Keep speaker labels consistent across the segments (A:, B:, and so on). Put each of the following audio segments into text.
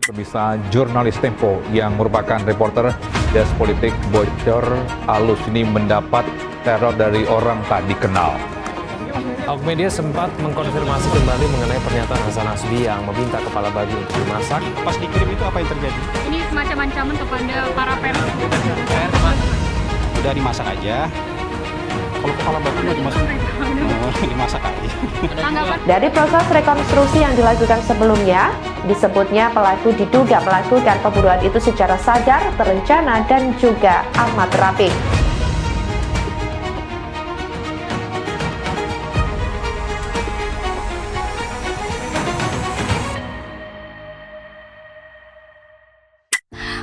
A: Bisa jurnalis Tempo yang merupakan reporter Desk Politik bocor halus ini mendapat teror dari orang tak dikenal.
B: Awak media sempat mengkonfirmasi kembali mengenai pernyataan Hasan Hasbi yang meminta kepala babi untuk dimasak.
C: Pas dikirim itu apa yang terjadi?
D: Ini semacam ancaman kepada para pers.
C: Udah dimasak aja. Kalau kepala babi mau dimasak? Dimasak aja.
E: Dari proses rekonstruksi yang dilakukan sebelumnya, disebutnya pelaku diduga melakukan pembunuhan itu secara sadar, terencana, dan juga amat rapi.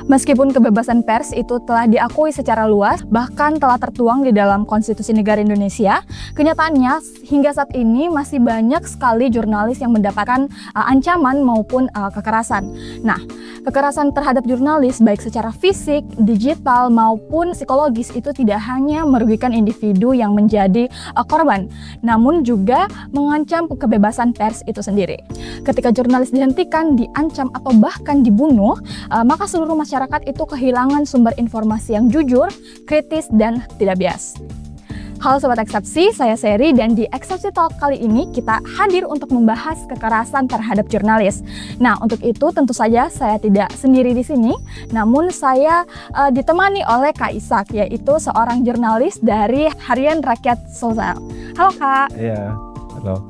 F: Meskipun kebebasan pers itu telah diakui secara luas, bahkan telah tertuang di dalam Konstitusi Negara Indonesia, kenyataannya hingga saat ini masih banyak sekali jurnalis yang mendapatkan ancaman maupun kekerasan. Nah, kekerasan terhadap jurnalis baik secara fisik, digital maupun psikologis itu tidak hanya merugikan individu yang menjadi korban, namun juga mengancam kebebasan pers itu sendiri. Ketika jurnalis dihentikan, diancam atau bahkan dibunuh, maka seluruh masyarakat itu kehilangan sumber informasi yang jujur, kritis, dan tidak bias. Halo Sobat Eksepsi, saya Seri dan di Eksepsi Talk kali ini kita hadir untuk membahas kekerasan terhadap jurnalis. Nah, untuk itu tentu saja saya tidak sendiri di sini, namun saya ditemani oleh Kak Ishak, yaitu seorang jurnalis dari Harian Rakyat Sosial. Halo Kak.
G: Iya, halo.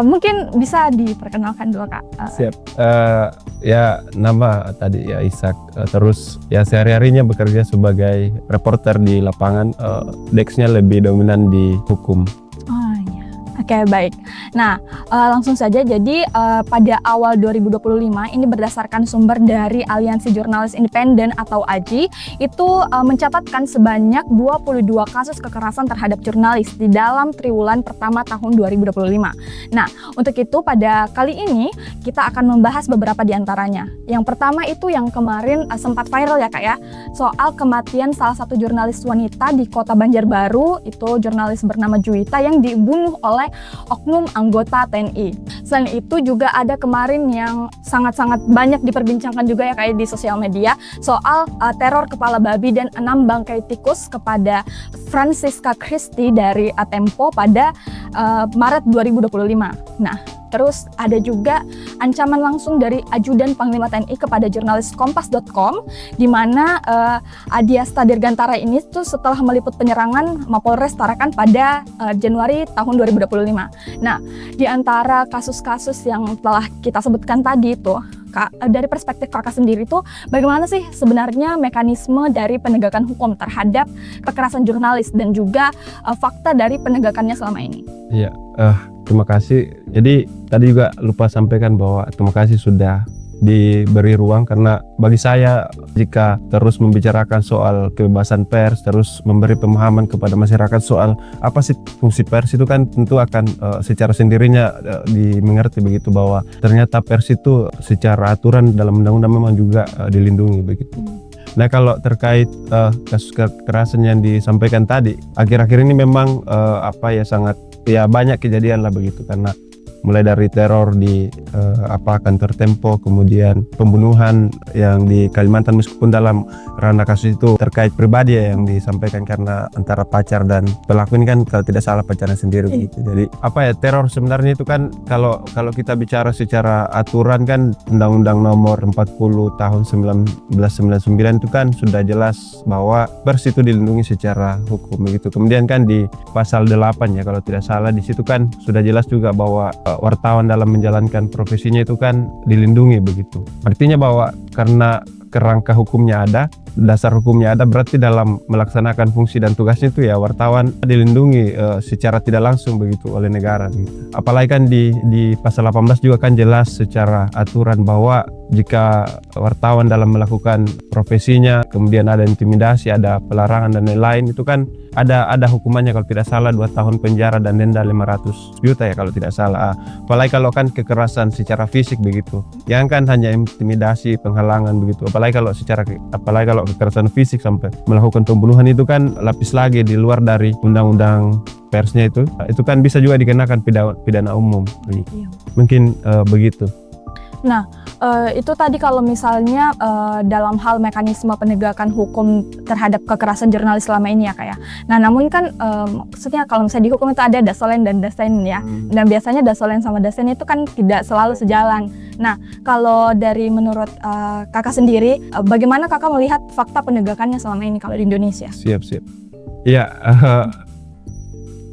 F: Mungkin bisa diperkenalkan dulu Kak.
G: Siap. Ya nama tadi ya Ishak. Terus ya sehari-harinya bekerja sebagai reporter di lapangan. Desk-nya lebih dominan di hukum.
F: Oh iya. Oke, baik. Nah, langsung saja. Jadi pada awal 2025 ini berdasarkan sumber dari Aliansi Jurnalis Independen atau AJI itu mencatatkan sebanyak 22 kasus kekerasan terhadap jurnalis di dalam triwulan pertama tahun 2025. Nah, untuk itu pada kali ini kita akan membahas beberapa di antaranya. Yang pertama itu yang kemarin sempat viral ya Kak ya, soal kematian salah satu jurnalis wanita di Kota Banjarbaru, itu jurnalis bernama Juwita yang dibunuh oleh oknum anggota TNI. Selain itu juga ada kemarin yang sangat-sangat banyak diperbincangkan juga ya kayak di sosial media soal teror kepala babi dan 6 bangkai tikus kepada Francisca Christie dari Tempo pada Maret 2025. Nah, terus ada juga ancaman langsung dari Ajudan Panglima TNI kepada jurnalis Kompas.com, di mana Adiasta Dirgantara ini tuh setelah meliput penyerangan Mapolres Tarakan pada Januari tahun 2025. Nah, di antara kasus-kasus yang telah kita sebutkan tadi itu, Kak, dari perspektif Kakak sendiri tuh bagaimana sih sebenarnya mekanisme dari penegakan hukum terhadap kekerasan jurnalis dan juga fakta dari penegakannya selama ini?
G: Iya, terima kasih. Jadi tadi juga lupa sampaikan bahwa terima kasih sudah diberi ruang, karena bagi saya jika terus membicarakan soal kebebasan pers, terus memberi pemahaman kepada masyarakat soal apa sih fungsi pers, itu kan tentu akan secara sendirinya dimengerti begitu bahwa ternyata pers itu secara aturan dalam undang-undang memang juga dilindungi begitu. Nah, kalau terkait kasus kekerasan yang disampaikan tadi, akhir-akhir ini memang sangat banyak kejadian lah begitu, karena mulai dari teror di kantor Tempo, kemudian pembunuhan yang di Kalimantan, meskipun dalam ranah kasus itu terkait pribadi ya yang disampaikan karena antara pacar dan pelaku ini kan kalau tidak salah pacarnya sendiri begitu. Jadi teror sebenarnya itu kan kalau kita bicara secara aturan kan Undang-Undang Nomor 40 Tahun 1999 itu kan sudah jelas bahwa pers itu dilindungi secara hukum begitu. Kemudian kan di pasal 8 ya kalau tidak salah, di situ kan sudah jelas juga bahwa wartawan dalam menjalankan profesinya itu kan dilindungi begitu. Artinya bahwa karena kerangka hukumnya ada, dasar hukumnya ada, berarti dalam melaksanakan fungsi dan tugasnya itu ya wartawan dilindungi secara tidak langsung begitu oleh negara gitu. Apalagi kan di pasal 18 juga kan jelas secara aturan bahwa jika wartawan dalam melakukan profesinya kemudian ada intimidasi, ada pelarangan dan lain-lain, itu kan ada hukumannya kalau tidak salah 2 tahun penjara dan denda 500 juta ya kalau tidak salah. Apalagi kalau kan kekerasan secara fisik begitu, yang kan hanya intimidasi, penghalangan begitu. Apalagi kalau kekerasan fisik sampai melakukan pembunuhan, itu kan lapis lagi di luar dari undang-undang persnya itu kan bisa juga dikenakan pidana umum. Mungkin begitu.
F: Nah, itu tadi kalau misalnya dalam hal mekanisme penegakan hukum terhadap kekerasan jurnalis selama ini ya Kak ya. Nah, namun kan maksudnya kalau misalnya di hukum itu ada dasolen dan dasen ya. Dan biasanya dasolen sama dasen itu kan tidak selalu sejalan. Nah, kalau dari menurut Kakak sendiri, bagaimana Kakak melihat fakta penegakannya selama ini kalau di Indonesia?
G: Siap. Ya,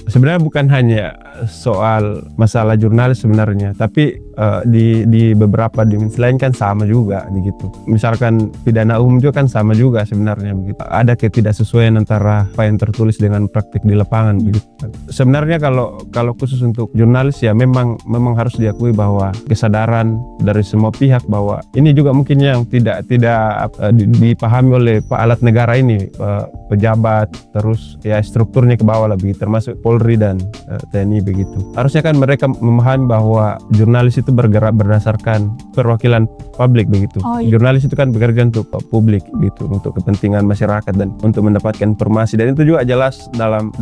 G: sebenarnya bukan hanya soal masalah jurnalis sebenarnya, tapi di beberapa dimensi lain kan sama juga begitu. Misalkan pidana umum juga kan sama juga sebenarnya begitu. Ada ketidaksesuaian antara apa yang tertulis dengan praktik di lapangan begitu. Sebenarnya kalau khusus untuk jurnalis ya memang harus diakui bahwa kesadaran dari semua pihak bahwa ini juga mungkin yang tidak dipahami oleh alat negara ini, pejabat, terus ya strukturnya ke bawah lah begitu, termasuk Polri dan TNI begitu. Harusnya kan mereka memahami bahwa jurnalis itu bergerak berdasarkan perwakilan publik begitu. Jurnalis itu kan bekerja untuk publik gitu, untuk kepentingan masyarakat dan untuk mendapatkan informasi, dan itu juga jelas dalam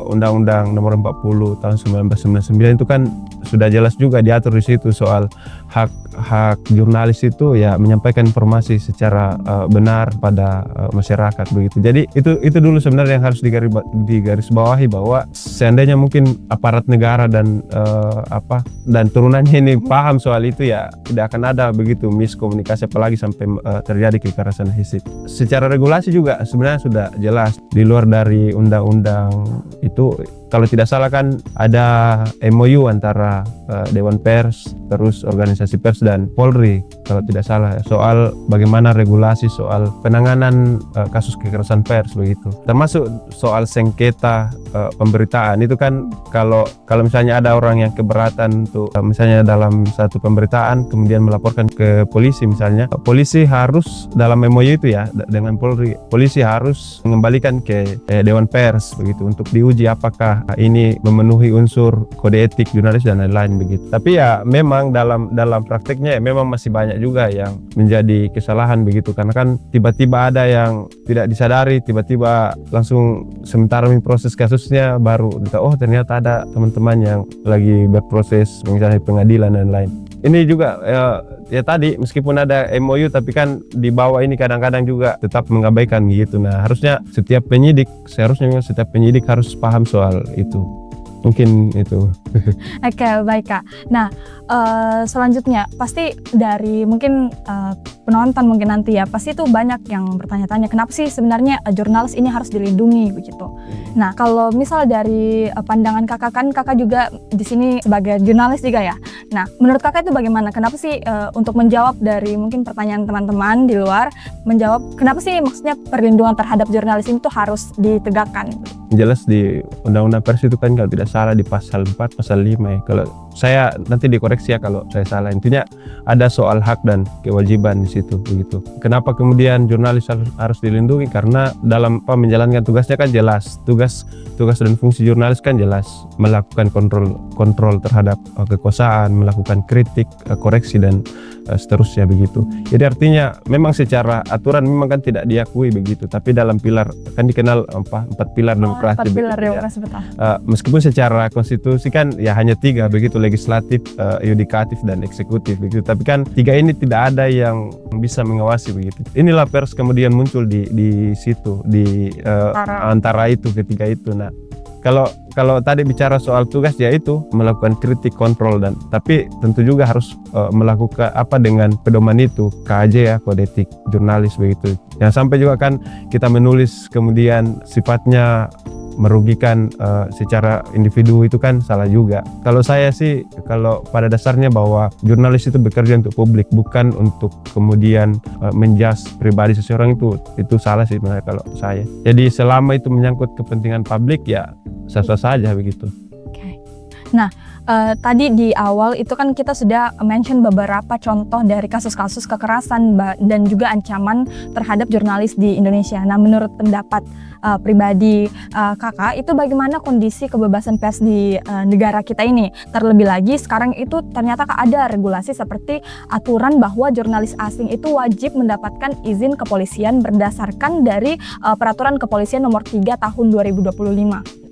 G: Undang-Undang Nomor 40 tahun 1999 itu kan sudah jelas juga diatur di situ soal hak jurnalis itu ya menyampaikan informasi secara benar pada masyarakat begitu. Jadi itu dulu sebenarnya yang harus digarisbawahi, bahwa seandainya mungkin aparat negara dan turunannya ini paham soal itu ya tidak akan ada begitu miskomunikasi, apalagi sampai terjadi kekerasan fisik. Secara regulasi juga sebenarnya sudah jelas di luar dari undang-undang itu. Kalau tidak salah kan ada MOU antara Dewan Pers, terus organisasi pers dan Polri kalau tidak salah, soal bagaimana regulasi soal penanganan kasus kekerasan pers begitu. Termasuk soal sengketa pemberitaan itu kan kalau misalnya ada orang yang keberatan untuk misalnya dalam satu pemberitaan kemudian melaporkan ke polisi misalnya, polisi harus dalam MOU itu ya dengan Polri, polisi harus mengembalikan ke Dewan Pers begitu untuk diuji apakah ini memenuhi unsur kode etik jurnalis dan lain-lain begitu. Tapi ya memang dalam prakteknya ya memang masih banyak juga yang menjadi kesalahan begitu, karena kan tiba-tiba ada yang tidak disadari, tiba-tiba langsung sementara proses kasusnya baru ternyata ada teman-teman yang lagi berproses misalnya pengadilan dan lain. Ini juga ya tadi meskipun ada MOU tapi kan di bawah ini kadang-kadang juga tetap mengabaikan gitu. Nah, seharusnya setiap penyidik harus paham soal itu. Mungkin itu.
F: Oke, baik Kak. Nah, selanjutnya pasti dari mungkin penonton mungkin nanti ya pasti itu banyak yang bertanya-tanya kenapa sih sebenarnya jurnalis ini harus dilindungi begitu. Nah, kalau misal dari pandangan Kakak, kan Kakak juga di sini sebagai jurnalis juga ya. Nah, menurut Kakak itu bagaimana? Kenapa sih untuk menjawab dari mungkin pertanyaan teman-teman di luar, menjawab kenapa sih maksudnya perlindungan terhadap jurnalis itu harus ditegakkan?
G: Jelas di Undang-Undang Pers itu kan kalau tidak salah di pasal 4, pasal 5 ya. Kalau saya nanti dikoreksi ya kalau saya salah. Intinya ada soal hak dan kewajiban di situ begitu. Kenapa kemudian jurnalis harus dilindungi? Karena dalam menjalankan tugasnya kan jelas. Tugas dan fungsi jurnalis kan jelas, melakukan kontrol terhadap kekuasaan, melakukan kritik, koreksi dan seterusnya begitu. Jadi artinya memang secara aturan memang kan tidak diakui begitu, tapi dalam pilar kan dikenal 4 pilar demokrasi.
F: 4 pilar demokrasi betul.
G: Meskipun secara konstitusi kan ya hanya 3 begitu, legislatif, yudikatif dan eksekutif begitu. Tapi kan 3 ini tidak ada yang bisa mengawasi begitu. Inilah pers kemudian muncul di situ di antara itu ketiga itu. Nah, kalau tadi bicara soal tugas ya itu melakukan kritik, kontrol, dan tapi tentu juga harus melakukan apa dengan pedoman itu KJ ya, kode etik jurnalis begitu. Yang sampai juga kan kita menulis kemudian sifatnya merugikan secara individu itu kan salah juga. Kalau saya sih kalau pada dasarnya bahwa jurnalis itu bekerja untuk publik, bukan untuk kemudian menjas pribadi seseorang, itu salah sih sebenarnya kalau saya. Jadi selama itu menyangkut kepentingan publik ya sah-sah saja begitu.
F: Oke. Nah, tadi di awal itu kan kita sudah mention beberapa contoh dari kasus-kasus kekerasan dan juga ancaman terhadap jurnalis di Indonesia. Nah, menurut pendapat pribadi Kakak, itu bagaimana kondisi kebebasan pers di negara kita ini? Terlebih lagi sekarang itu ternyata ada regulasi seperti aturan bahwa jurnalis asing itu wajib mendapatkan izin kepolisian berdasarkan dari peraturan kepolisian nomor 3 tahun 2025.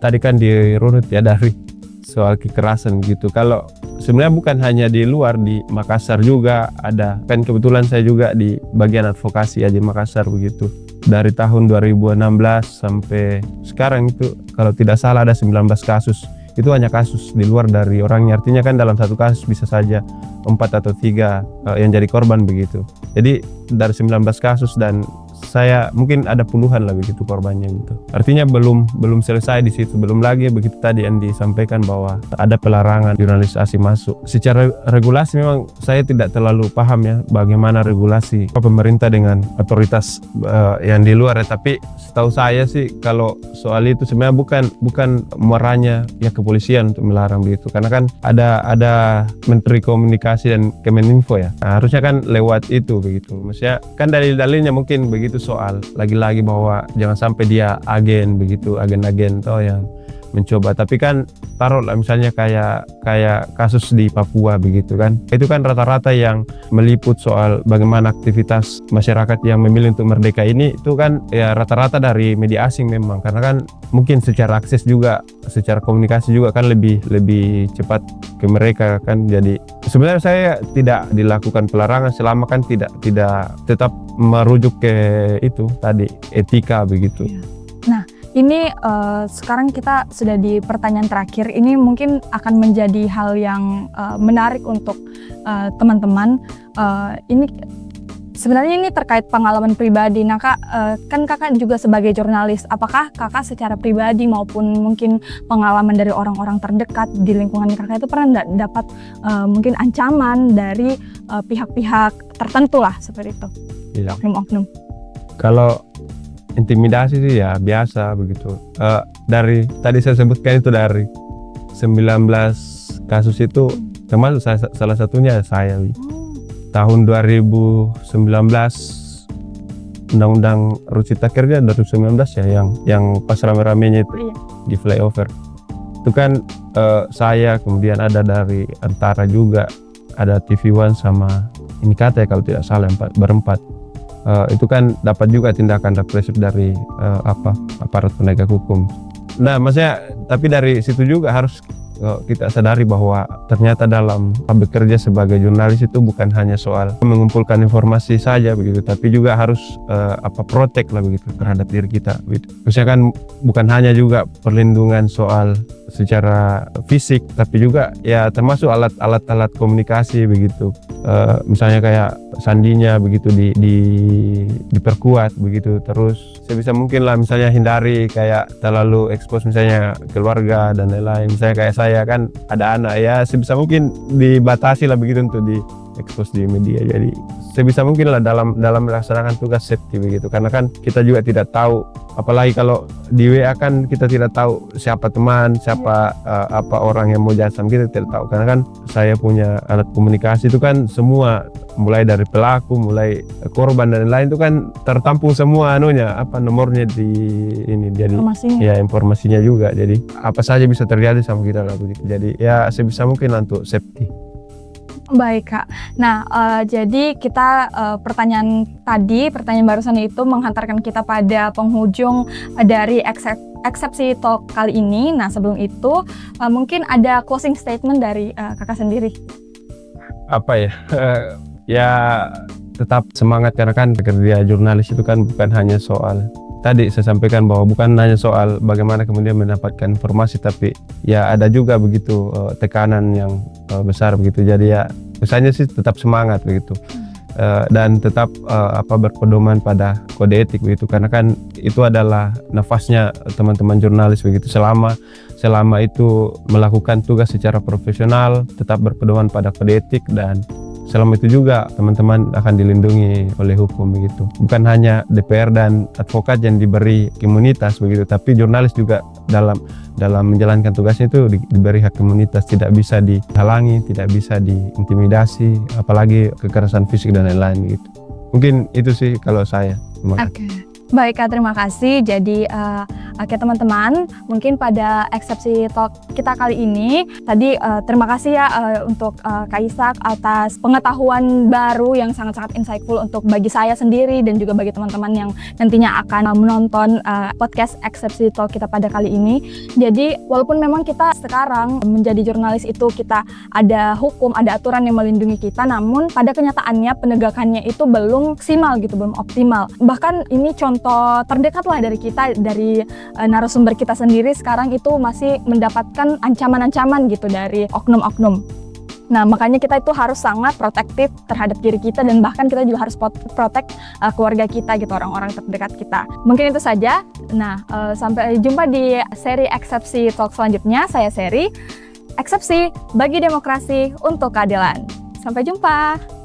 G: Tadi kan dirunut ya dari soal kekerasan gitu. Kalau sebenarnya bukan hanya di luar, di Makassar juga ada. Kan kebetulan saya juga di bagian advokasi di Makassar begitu. Dari tahun 2016 sampai sekarang itu kalau tidak salah ada 19 kasus. Itu hanya kasus di luar dari orangnya. Artinya kan dalam satu kasus bisa saja 4 atau 3 yang jadi korban begitu. Jadi dari 19 kasus dan saya mungkin ada puluhan lah begitu korbannya gitu. Artinya belum selesai di situ, belum lagi begitu tadi yang disampaikan bahwa ada pelarangan jurnalisasi masuk. Secara regulasi memang saya tidak terlalu paham ya bagaimana regulasi pemerintah dengan otoritas yang di luar ya. Tapi setahu saya sih kalau soal itu sebenarnya bukan muaranya ya kepolisian untuk melarang begitu. Karena kan ada Menteri Komunikasi dan Kemeninfo ya. Nah, harusnya kan lewat itu begitu. Maksudnya kan dalil-dalilnya mungkin begitu soal lagi-lagi bahwa jangan sampai dia agen begitu, agen-agen toh yang mencoba. Tapi kan taruhlah misalnya kayak kasus di Papua begitu kan. Itu kan rata-rata yang meliput soal bagaimana aktivitas masyarakat yang memilih untuk merdeka ini itu kan ya rata-rata dari media asing memang. Karena kan mungkin secara akses juga, secara komunikasi juga kan lebih cepat ke mereka kan. Jadi sebenarnya saya tidak dilakukan pelarangan selama kan tidak tetap merujuk ke itu tadi etika begitu.
F: Nah, ini sekarang kita sudah di pertanyaan terakhir. Ini mungkin akan menjadi hal yang menarik untuk teman-teman. Ini sebenarnya ini terkait pengalaman pribadi. Nah, Kak, kan Kakak juga sebagai jurnalis. Apakah Kakak secara pribadi maupun mungkin pengalaman dari orang-orang terdekat di lingkungan Kakak itu pernah dapat mungkin ancaman dari pihak-pihak tertentu lah seperti itu? Oknum-oknum.
G: Kalau intimidasi sih ya biasa begitu. Dari tadi saya sebutkan itu dari 19 kasus itu termasuk salah satunya saya. Tahun 2019 Undang-Undang Cipta Kerja 2019 ya yang pas rame-ramenya itu di flyover. Itu kan saya kemudian ada dari Antara juga, ada TV One sama ini kata ya kalau tidak salah berempat. Itu kan dapat juga tindakan represif dari aparat penegak hukum. Nah, maksudnya tapi dari situ juga harus kita sadari bahwa ternyata dalam bekerja sebagai jurnalis itu bukan hanya soal mengumpulkan informasi saja begitu, tapi juga harus protek lah begitu terhadap diri kita. Gitu. Maksudnya kan bukan hanya juga perlindungan soal secara fisik, tapi juga ya termasuk alat komunikasi begitu. Misalnya kayak sandinya begitu diperkuat begitu. Terus sebisa mungkin lah misalnya hindari kayak terlalu ekspos misalnya keluarga dan lain-lain. Misalnya kayak saya kan ada anak ya, sebisa mungkin dibatasi lah begitu untuk diekspos di media. Jadi sebisa mungkin lah dalam melaksanakan tugas safety begitu. Karena kan kita juga tidak tahu, apalagi kalau di WA kan kita tidak tahu siapa teman, siapa apa orang yang mau jasam, kita tidak tahu. Karena kan saya punya alat komunikasi itu kan semua, mulai dari pelaku, mulai korban dan lain itu kan tertampung semua nomornya di ini, jadi ya informasinya juga. Jadi apa saja bisa terjadi sama kita lah begitu. Jadi ya sebisa mungkin untuk safety.
F: Baik, Kak. Nah, jadi kita pertanyaan barusan itu menghantarkan kita pada penghujung dari eksepsi talk kali ini. Nah, sebelum itu mungkin ada closing statement dari Kakak sendiri.
G: Apa ya? Ya tetap semangat, karena kan kerja jurnalis itu kan bukan hanya soal tadi saya sampaikan bahwa bukan hanya soal bagaimana kemudian mendapatkan informasi, tapi ya ada juga begitu tekanan yang besar begitu. Jadi ya misalnya sih tetap semangat begitu, dan tetap berpedoman pada kode etik begitu, karena kan itu adalah nafasnya teman-teman jurnalis begitu. Selama itu melakukan tugas secara profesional, tetap berpedoman pada kode etik, dan selama itu juga teman-teman akan dilindungi oleh hukum begitu. Bukan hanya DPR dan advokat yang diberi imunitas begitu, tapi jurnalis juga dalam menjalankan tugasnya itu diberi hak imunitas, tidak bisa dihalangi, tidak bisa diintimidasi, apalagi kekerasan fisik dan lain-lain gitu. Mungkin itu sih kalau saya.
F: Oke. Baik, Kak, terima kasih. Jadi Oke teman-teman, mungkin pada eksepsi talk kita kali ini, tadi terima kasih ya untuk Kak Ishak atas pengetahuan baru yang sangat-sangat insightful untuk bagi saya sendiri dan juga bagi teman-teman yang nantinya akan menonton podcast eksepsi talk kita pada kali ini. Jadi walaupun memang kita sekarang menjadi jurnalis itu kita ada hukum, ada aturan yang melindungi kita, namun pada kenyataannya penegakannya itu belum maksimal gitu, belum optimal. Bahkan ini contoh terdekat lah dari kita, dari narasumber kita sendiri sekarang itu masih mendapatkan ancaman-ancaman gitu dari oknum-oknum. Nah, makanya kita itu harus sangat protektif terhadap diri kita dan bahkan kita juga harus protect keluarga kita gitu, orang-orang terdekat kita. Mungkin itu saja. Nah, sampai jumpa di seri eksepsi talk selanjutnya. Saya Seri, eksepsi bagi demokrasi untuk keadilan. Sampai jumpa.